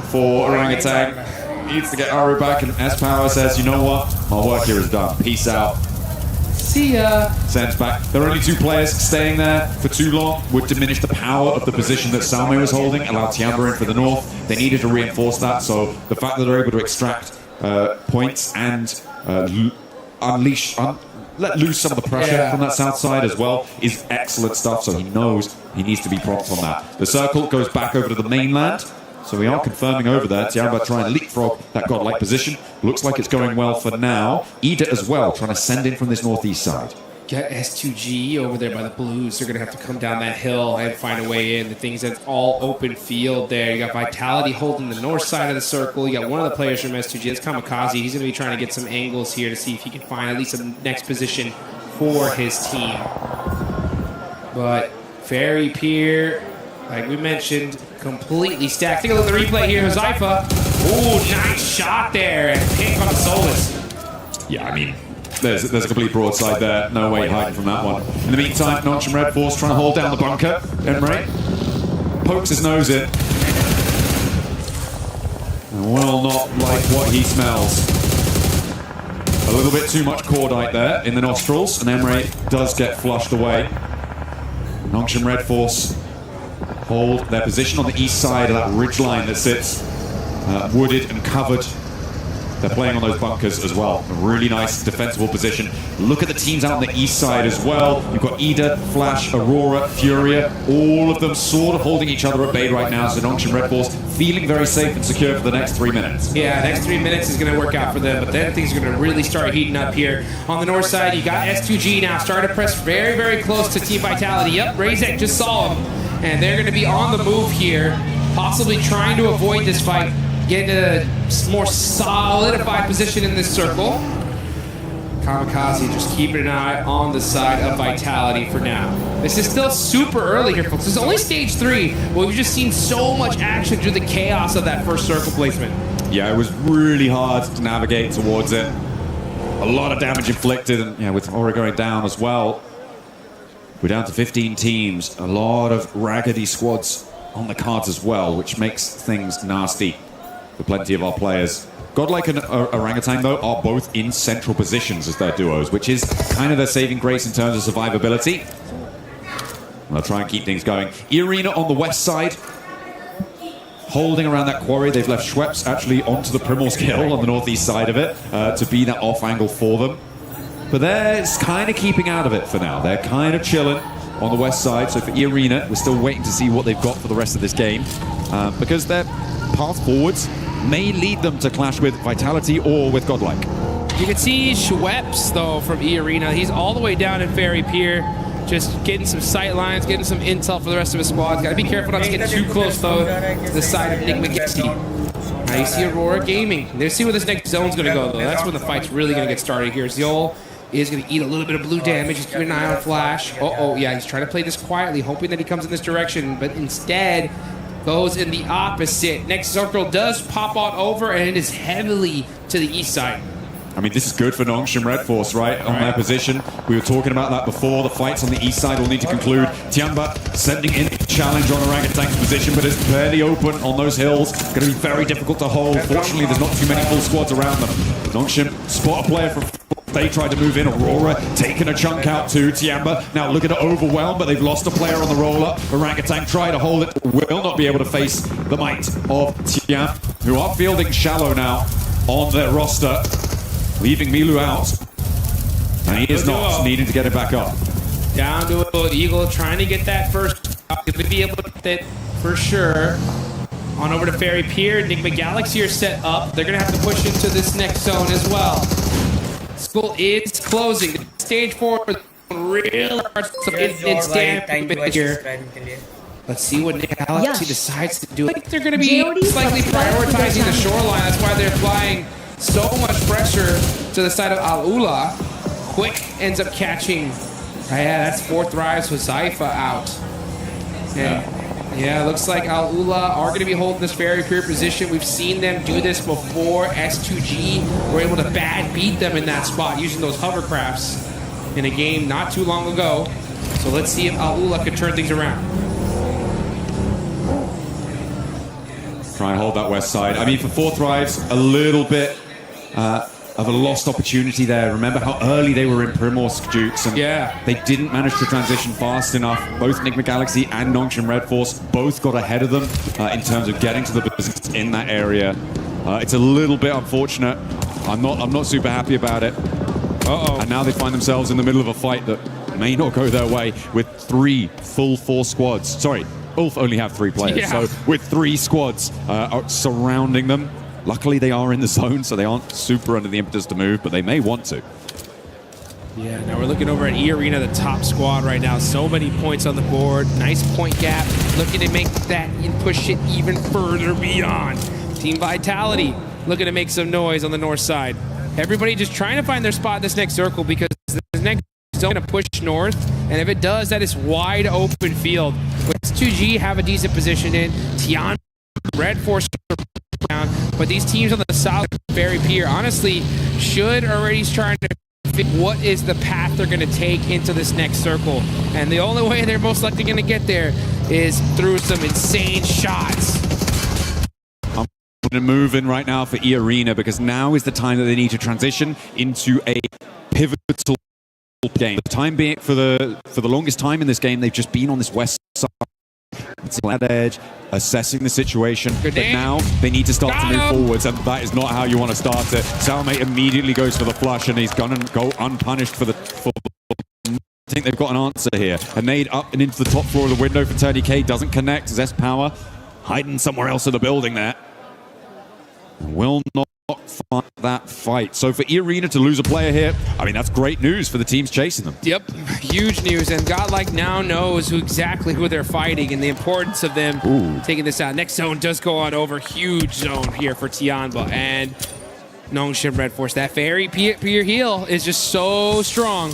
For Orangutan. Needs to get Aru back, and S-Power says, you know what? My work here is done. Peace out. See ya. Sends back. There are only 2 players. Staying there for too long would diminish the power of the position that Salme was holding, allow Tiamba in for the north. They needed to reinforce that, so the fact that they're able to extract points and let loose some of the pressure from that south side as well is excellent stuff, so he knows he needs to be prompt on that. The circle goes back over to the mainland. So we are confirming over there. Tiamba trying to leapfrog that godlike position. Looks like it's going well for now. Ida as well, trying to send in from this northeast side. got S2G over there by the Blues. They're going to have to come down that hill and find a way in. The things that's all open field there. You got Vitality holding the north side of the circle. You got one of the players from S2G. That's Kamikaze. He's going to be trying to get some angles here to see if he can find at least a next position for his team. But Fairy Pier, like we mentioned, completely stacked. Take a look at the replay here. Huzaifa. Ooh, nice shot there. And pick on the Solus. Yeah, I mean, there's a complete broadside there. No way hiding from that one. In the meantime, Notch and Red Force trying to hold down the bunker. Emre pokes his nose in. And will not like what he smells. A little bit too much cordite there in the nostrils, and Emre does get flushed away. Notch and Red Force hold their position on the east side of that ridgeline that sits wooded and covered. They're playing on those bunkers as well. A really nice defensible position. Look at the teams out on the east side as well. You've got Ida, Flash, Aurora, Furia, all of them sort of holding each other at bay right now. So Notch and Red Force feeling very safe and secure for the next 3 minutes. Yeah, next 3 minutes is going to work out for them, but then things are going to really start heating up here. On the north side, you got S2G now starting to press very, very close to Team Vitality. Yep, Razek just saw him, and they're going to be on the move here, possibly trying to avoid this fight. Get in a more solidified position in this circle. Kamikaze just keeping an eye on the side of Vitality for now. This is still super early here, folks. This is only stage 3, but we've just seen so much action through the chaos of that first circle placement. Yeah, it was really hard to navigate towards it. A lot of damage inflicted, and yeah, with Aura going down as well. We're down to 15 teams. A lot of raggedy squads on the cards as well, which makes things nasty for plenty of our players. Godlike and Orangutan, though, are both in central positions as their duos, which is kind of their saving grace in terms of survivability. They'll try and keep things going. Irina on the west side, holding around that quarry. They've left Schweppes actually onto the Primorsk Hill on the northeast side of it to be that off angle for them. But they're kind of keeping out of it for now. They're kind of chilling on the west side. So for Irina, we're still waiting to see what they've got for the rest of this game because their path forwards may lead them to clash with Vitality or with Godlike. You can see Schweppes, though, from E-Arena. He's all the way down in Fairy Pier, just getting some sight lines, getting some intel for the rest of his squad. Gotta be careful not to get too close, though, to the side of Nick McGetty. Now you see Aurora Gaming. Let's see where this next zone's gonna go, though. That's when the fight's really gonna get started here. Zeol is gonna eat a little bit of blue damage. He's keeping an eye on Flash. Uh-oh, yeah, he's trying to play this quietly, hoping that he comes in this direction, but instead goes in the opposite. Next circle does pop on over, and it is heavily to the east side. I mean, this is good for Notch and Red Force, right? On their position. We were talking about that before. The fights on the east side will need to conclude. Tiamba sending in a challenge on Orangutan's position, but it's barely open on those hills. Going to be very difficult to hold. Fortunately, there's not too many full squads around them. Notch spot a player from... They tried to move in. Aurora taking a chunk out to Tiamba. Now looking to overwhelm, but they've lost a player on the roll-up. Orangutan try to hold it. Will not be able to face the might of Tiamba, who are fielding Shallow now on their roster, leaving Milu out. And he is not needing to get it back up. Down to a Eagle, trying to get that first. Going to be able to get it for sure. On over to Fairy Pier. Enigma Galaxy are set up. They're going to have to push into this next zone as well. School is closing. Stage 4 really some instant damage here. Let's see what Nick Galaxy decides to do. I think they're going to be slightly prioritizing the shoreline. That's why they're applying so much pressure to the side of Al-Ula. Quick ends up catching. Yeah, that's 4 thrives with Zaifa out. And yeah, looks like Al-Ula are going to be holding this Fairy Pier position. We've seen them do this before. S2G were able to bad beat them in that spot using those hovercrafts in a game not too long ago. So let's see if Al-Ula can turn things around. Try and hold that west side. I mean, for 4 thrives, a little bit of a lost opportunity there. Remember how early they were in Primorsk, Dukes, and they didn't manage to transition fast enough. Both Enigma Galaxy and Notch and Red Force both got ahead of them in terms of getting to the positions in that area. It's a little bit unfortunate. I'm not super happy about it. And now they find themselves in the middle of a fight that may not go their way with 3 full 4 squads. Sorry, Ulf only have 3 players. So with 3 squads surrounding them. Luckily, they are in the zone, so they aren't super under the impetus to move, but they may want to. Yeah, now we're looking over at E Arena, the top squad right now. So many points on the board. Nice point gap. Looking to make that and push it even further beyond. Team Vitality looking to make some noise on the north side. Everybody just trying to find their spot in this next circle because this next zone going to push north. And if it does, that is wide open field. With S2G have a decent position in. Tian, Red Force down. But these teams on the south, Barry Pier, honestly, should already trying to what is the path they're going to take into this next circle. And the only way they're most likely going to get there is through some insane shots. I'm going to move in right now for E Arena because now is the time that they need to transition into a pivotal game. The time being for the longest time in this game, they've just been on this west side. It's at edge, assessing the situation, but now they need to start to move forwards, and that is not how you want to start it. Salme immediately goes for the flush, and he's gonna go unpunished for I think they've got an answer here. A nade up and into the top floor of the window for Tony K doesn't connect. Zest Power hiding somewhere else in the building there. Will not find that fight. So for E Arena to lose a player here, I mean, that's great news for the teams chasing them. Yep, huge news. And Godlike now knows exactly who they're fighting and the importance of them taking this out. Next zone does go on over. Huge zone here for Tianba and Nongshim Red Force. That Fairy Pier heal is just so strong.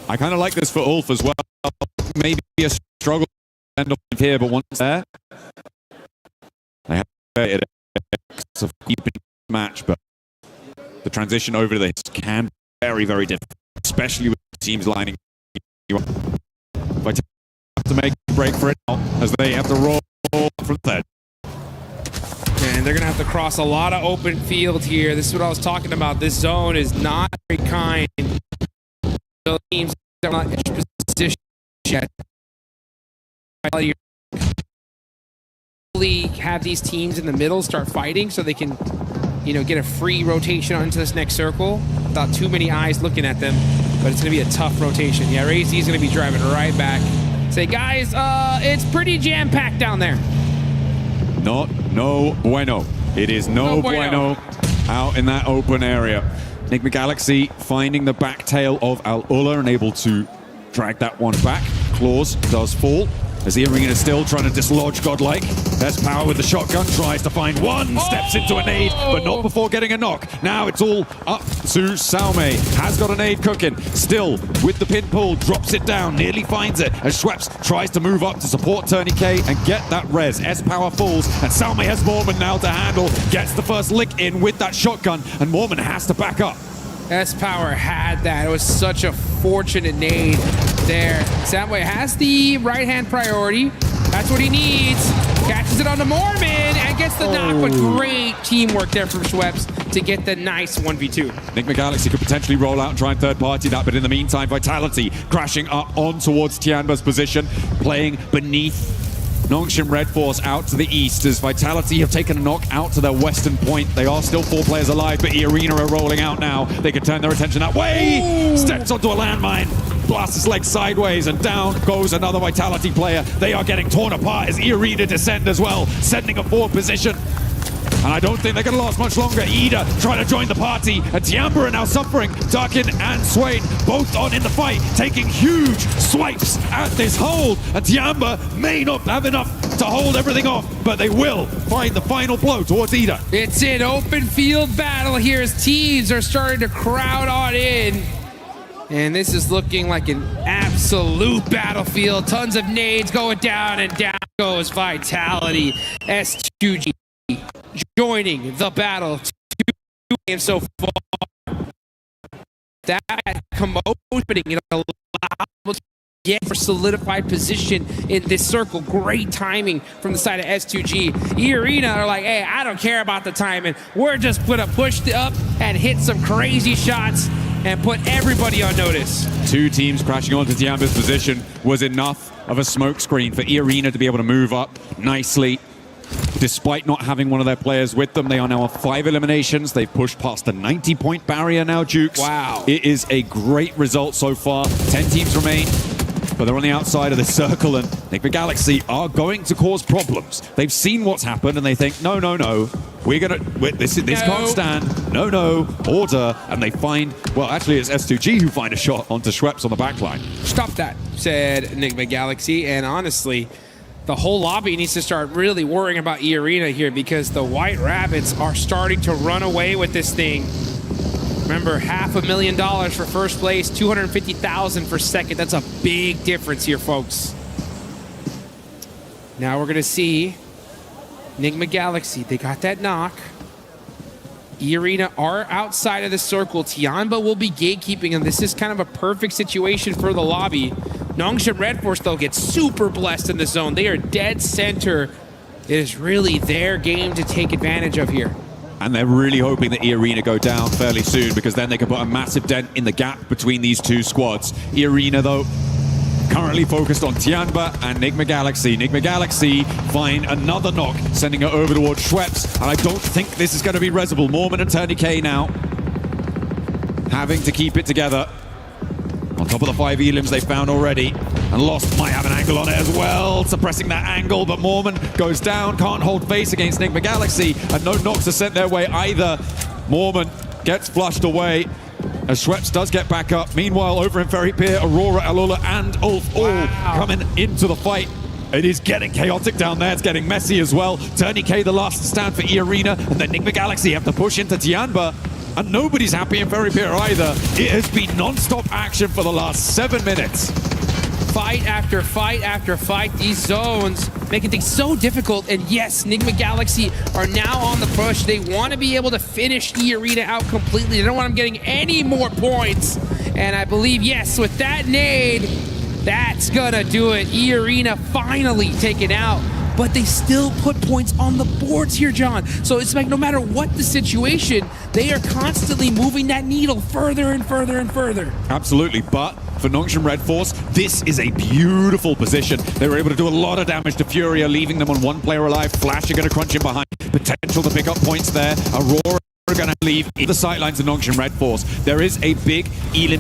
I kind of like this for Ulf as well. Maybe a struggle end up here, but once there, they have it. It's a keeping match, but the transition over to this can be very, very difficult, especially with teams lining you up. But have to make a break for it now as they have to roll from third. And they're going to have to cross a lot of open field here. This is what I was talking about. This zone is not very kind. The teams are not in position yet. Have these teams in the middle start fighting so they can, you know, get a free rotation onto this next circle without too many eyes looking at them. But it's going to be a tough rotation. Yeah, Ray Z is going to be driving right back. Say, guys, it's pretty jam-packed down there. No bueno. It is no bueno out in that open area. Enigma Galaxy finding the back tail of Al-Ula and able to drag that one back. Claws does fall. As the Arena is still trying to dislodge Godlike. There's Power with the shotgun, tries to find one, steps into a nade, but not before getting a knock. Now it's all up to Salme. Has got a nade cooking, still with the pin pull, drops it down, nearly finds it, as Schweppes tries to move up to support Turney K and get that res. S-Power falls, and Salme has Mormon now to handle, gets the first lick in with that shotgun, and Mormon has to back up. S-Power had that. It was such a fortunate nade there. Samway has the right-hand priority. That's what he needs. Catches it on the Mormon and gets the knock, but great teamwork there from Schweppes to get the nice 1v2. Enigma Galaxy could potentially roll out and try and third-party that, but in the meantime, Vitality crashing up on towards Tianba's position, playing beneath Nongshim Red Force out to the east as Vitality have taken a knock out to their western point. They are still 4 players alive, but E Arena are rolling out now. They can turn their attention that way. Steps onto a landmine, blasts his leg sideways, and down goes another Vitality player. They are getting torn apart as E Arena descend as well, sending a forward position. And I don't think they're going to last much longer. Ida trying to join the party, and Tiamba are now suffering. Darkin and Swain both on in the fight, taking huge swipes at this hold. And Tiamba may not have enough to hold everything off, but they will find the final blow towards Ida. It's an open field battle here as teams are starting to crowd on in. And this is looking like an absolute battlefield. Tons of nades going down, and down goes Vitality. S2G joining the battle. 2 games so far. That commotion, it allows them to get for solidified position in this circle. Great timing from the side of S2G. E Arena are like, hey, I don't care about the timing. We're just gonna push up and hit some crazy shots and put everybody on notice. 2 teams crashing onto Tiamba's position was enough of a smoke screen for E Arena to be able to move up nicely. Despite not having one of their players with them, they are now on 5 eliminations. They've pushed past the 90-point barrier now, Jukes. Wow. It is a great result so far. 10 teams remain. but they're on the outside of the circle, and Enigma Galaxy are going to cause problems. They've seen what's happened, and they think, no, this can't stand. No, order. And they find, well, actually, it's S2G who find a shot onto Schweppes on the backline. Stop that, said Enigma Galaxy, and honestly, the whole lobby needs to start really worrying about E-Arena here because the White Rabbits are starting to run away with this thing. Remember, $500,000 for first place, $250,000 for second. That's a big difference here, folks. Now we're going to see Enigma Galaxy. They got that knock. E-Arena are outside of the circle. Tianba will be gatekeeping, and this is kind of a perfect situation for the lobby. Nongshim Red Force, though, gets super blessed in the zone. They are dead center. It is really their game to take advantage of here. And they're really hoping that E-Arena go down fairly soon because then they can put a massive dent in the gap between these two squads. E-Arena, though, currently focused on Tianba and Enigma Galaxy. Enigma Galaxy find another knock, sending it over towards Schweppes. And I don't think this is going to be Resible. Mormon and Tourniquet now having to keep it together. On top of the 5 elims they found already. And Lost might have an angle on it as well, suppressing that angle, but Mormon goes down, can't hold face against Enigma Galaxy, and no knocks are sent their way either. Mormon gets flushed away as Schweppes does get back up. Meanwhile, over in Ferry Pier, Aurora, Alola, and Ulf all coming into the fight. It is getting chaotic down there. It's getting messy as well. Tourniquet, the last stand for E-Arena, and then Enigma Galaxy have to push into Tianba. And nobody's happy in Ferry Pier either. It has been non-stop action for the last 7 minutes. Fight after fight after fight. These zones making things so difficult. And yes, Enigma Galaxy are now on the push. They want to be able to finish E-Arena out completely. They don't want them getting any more points. And I believe, yes, with that nade, that's gonna do it. E-Arena finally taken out. But they still put points on the boards here, John. So it's like no matter what the situation, they are constantly moving that needle further and further and further. Absolutely, but for Nongshim Red Force, this is a beautiful position. They were able to do a lot of damage to Furia, leaving them on 1 player alive. Flash are going to crunch in behind. Potential to pick up points there. Aurora are going to leave in the sightlines of Nongshim Red Force. There is a big Elin